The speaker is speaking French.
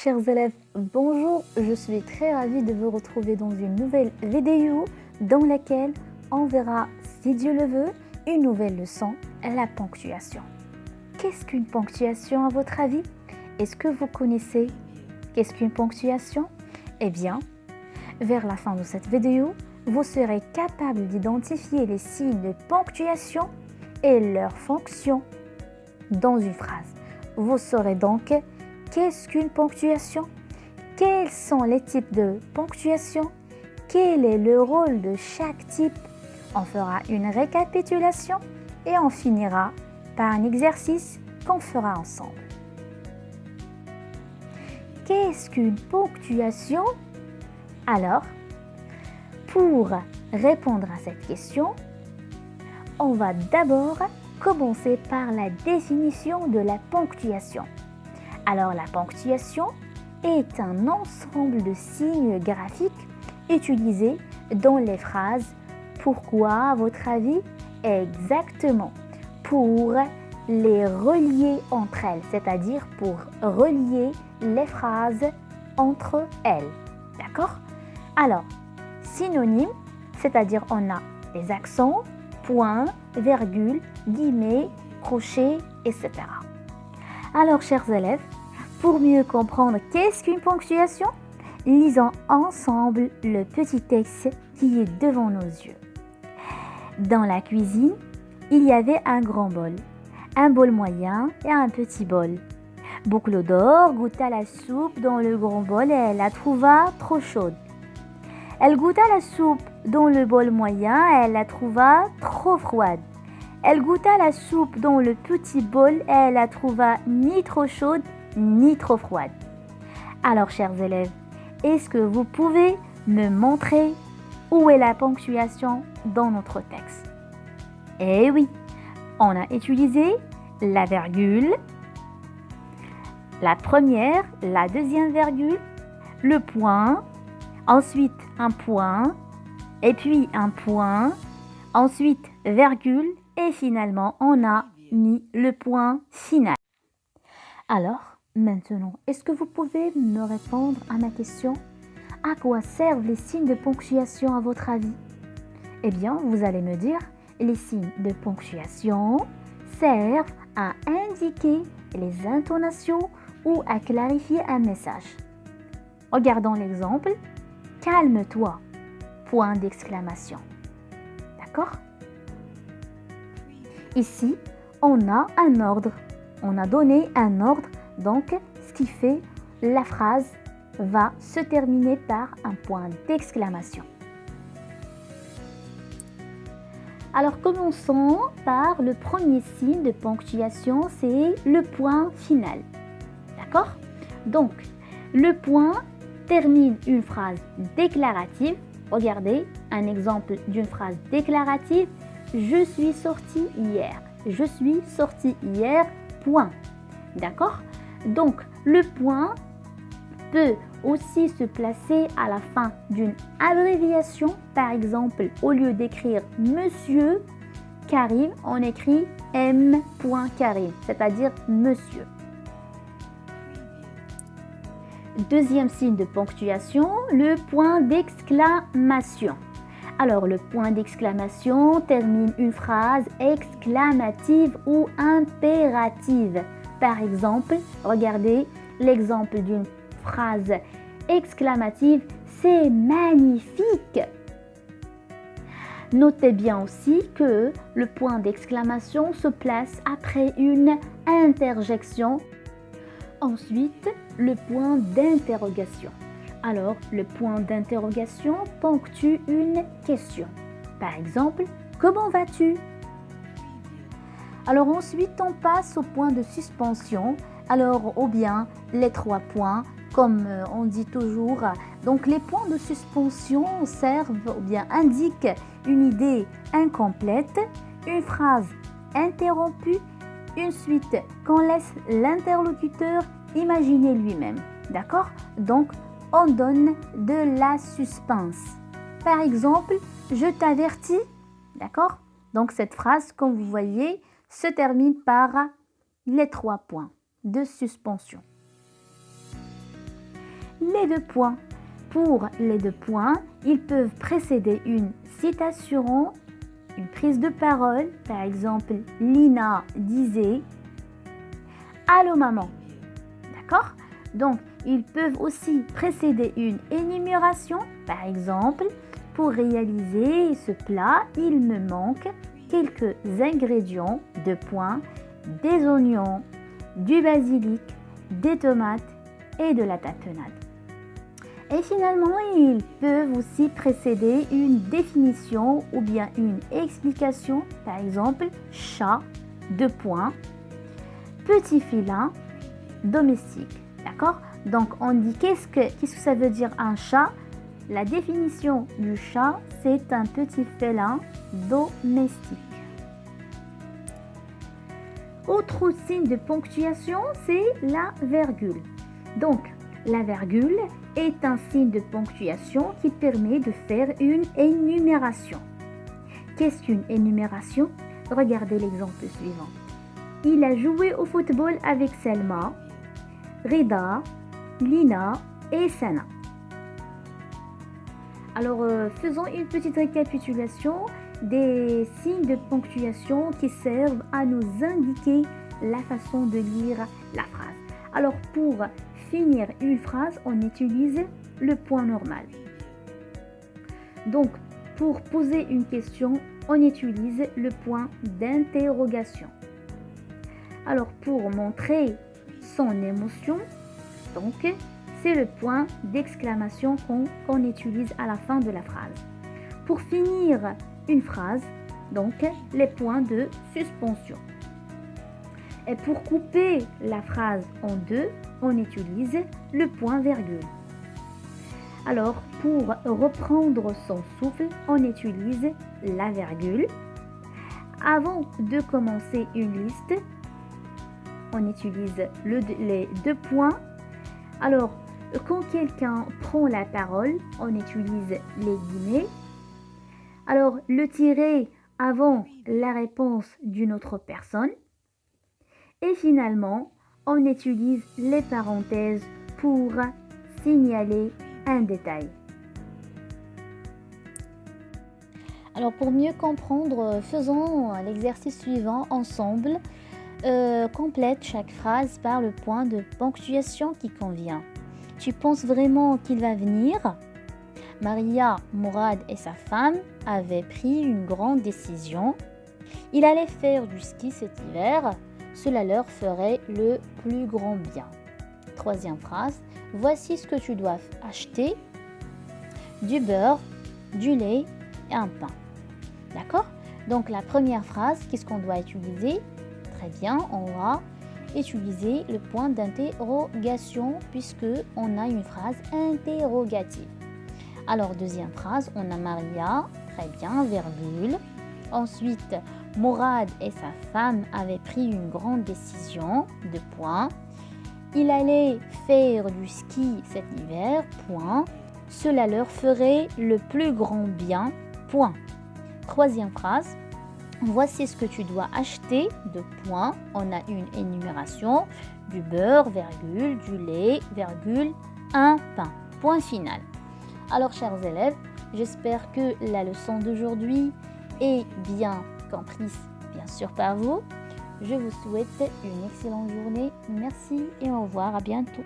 Chers élèves, bonjour, je suis très ravie de vous retrouver dans une nouvelle vidéo dans laquelle on verra, si Dieu le veut, une nouvelle leçon, la ponctuation. Qu'est-ce qu'une ponctuation à votre avis? Est-ce que vous connaissez qu'est-ce qu'une ponctuation? Eh bien, vers la fin de cette vidéo, vous serez capable d'identifier les signes de ponctuation et leurs fonctions dans une phrase. Vous saurez donc qu'est-ce qu'une ponctuation? Quels sont les types de ponctuation? Quel est le rôle de chaque type? On fera une récapitulation et on finira par un exercice qu'on fera ensemble. Qu'est-ce qu'une ponctuation? Alors, pour répondre à cette question, on va d'abord commencer par la définition de la ponctuation. Alors, la ponctuation est un ensemble de signes graphiques utilisés dans les phrases. Pourquoi, à votre avis? Exactement, pour les relier entre elles, c'est-à-dire pour relier les phrases entre elles. D'accord? Alors, synonyme, c'est-à-dire on a des accents, points, virgules, guillemets, crochets, etc. Alors, chers élèves, pour mieux comprendre qu'est-ce qu'une ponctuation, lisons ensemble le petit texte qui est devant nos yeux. Dans la cuisine, il y avait un grand bol, un bol moyen et un petit bol. Boucle d'Or goûta la soupe dans le grand bol et elle la trouva trop chaude. Elle goûta la soupe dans le bol moyen et elle la trouva trop froide. Elle goûta la soupe dans le petit bol et elle la trouva ni trop chaude ni trop froide. Alors, chers élèves, est-ce que vous pouvez me montrer où est la ponctuation dans notre texte? Eh oui, on a utilisé la virgule, la première, la deuxième virgule, le point, ensuite un point, et puis un point, ensuite virgule, et finalement on a mis le point final. Alors, maintenant, est-ce que vous pouvez me répondre à ma question? À quoi servent les signes de ponctuation à votre avis? Eh bien, vous allez me dire, les signes de ponctuation servent à indiquer les intonations ou à clarifier un message. Regardons l'exemple. Calme-toi, point d'exclamation. D'accord? Ici, on a un ordre. On a donné un ordre, donc ce qui fait la phrase va se terminer par un point d'exclamation. Alors, commençons par le premier signe de ponctuation, c'est le point final. D'accord? Donc, le point termine une phrase déclarative. Regardez un exemple d'une phrase déclarative. Je suis sorti hier. Je suis sorti hier, point. D'accord? Donc, le point peut aussi se placer à la fin d'une abréviation. Par exemple, au lieu d'écrire Monsieur Karim, on écrit M. Karim, c'est-à-dire Monsieur. Deuxième signe de ponctuation, le point d'exclamation. Alors, le point d'exclamation termine une phrase exclamative ou impérative. Par exemple, regardez l'exemple d'une phrase exclamative, c'est magnifique. Notez bien aussi que le point d'exclamation se place après une interjection. Ensuite, le point d'interrogation. Alors, le point d'interrogation ponctue une question. Par exemple, comment vas-tu? Alors ensuite, on passe au point de suspension. Alors, ou bien les 3 points, comme on dit toujours. Donc, les points de suspension servent ou bien indiquent une idée incomplète, une phrase interrompue, une suite qu'on laisse l'interlocuteur imaginer lui-même. D'accord? Donc, on donne de la suspense. Par exemple, je t'avertis. D'accord? Donc, cette phrase, comme vous voyez, se termine par les 3 points de suspension. les 2 points. Pour les 2 points, ils peuvent précéder une citation, une prise de parole. Par exemple, Lina disait allô maman. D'accord? Donc, ils peuvent aussi précéder une énumération. Par exemple, pour réaliser ce plat, il me manque quelques ingrédients, 2 points, des oignons, du basilic, des tomates et de la tapenade. Et finalement, ils peuvent aussi précéder une définition ou bien une explication. Par exemple, chat, 2 points, petit félin, domestique. D'accord? Donc, on dit qu'est-ce que ça veut dire un chat? La définition du chat, c'est un petit félin domestique. Autre signe de ponctuation, c'est la virgule. Donc, la virgule est un signe de ponctuation qui permet de faire une énumération. Qu'est-ce qu'une énumération? Regardez l'exemple suivant. Il a joué au football avec Selma, Rida, Lina et Sana. Alors, faisons une petite récapitulation des signes de ponctuation qui servent à nous indiquer la façon de lire la phrase. Alors, pour finir une phrase, on utilise le point normal. Donc, pour poser une question, on utilise le point d'interrogation. Alors, pour montrer son émotion, donc, c'est le point d'exclamation qu'on utilise à la fin de la phrase. Pour finir une phrase, donc, les points de suspension. Et pour couper la phrase en deux, on utilise le point virgule. Alors, pour reprendre son souffle, on utilise la virgule. Avant de commencer une liste, on utilise les 2 points. Alors, quand quelqu'un prend la parole, on utilise les guillemets. Alors, le tiret avant la réponse d'une autre personne. Et finalement, on utilise les parenthèses pour signaler un détail. Alors, pour mieux comprendre, faisons l'exercice suivant ensemble. Complète chaque phrase par le point de ponctuation qui convient. Tu penses vraiment qu'il va venir? Maria, Mourad et sa femme avaient pris une grande décision. Ils allaient faire du ski cet hiver. Cela leur ferait le plus grand bien. Troisième phrase. Voici ce que tu dois acheter. Du beurre, du lait et un pain. D'accord? Donc la première phrase, qu'est-ce qu'on doit utiliser? Très bien, on va utiliser le point d'interrogation puisque on a une phrase interrogative. Alors, deuxième phrase, on a Maria, très bien, virgule. Ensuite, Mourad et sa femme avaient pris une grande décision, 2 points. Il allait faire du ski cet hiver, point. Cela leur ferait le plus grand bien, point. Troisième phrase. Voici ce que tu dois acheter, 2 points. On a une énumération, du beurre, virgule, du lait, virgule, un pain. Point final. Alors, chers élèves, j'espère que la leçon d'aujourd'hui est bien comprise, bien sûr, par vous. Je vous souhaite une excellente journée. Merci et au revoir, à bientôt.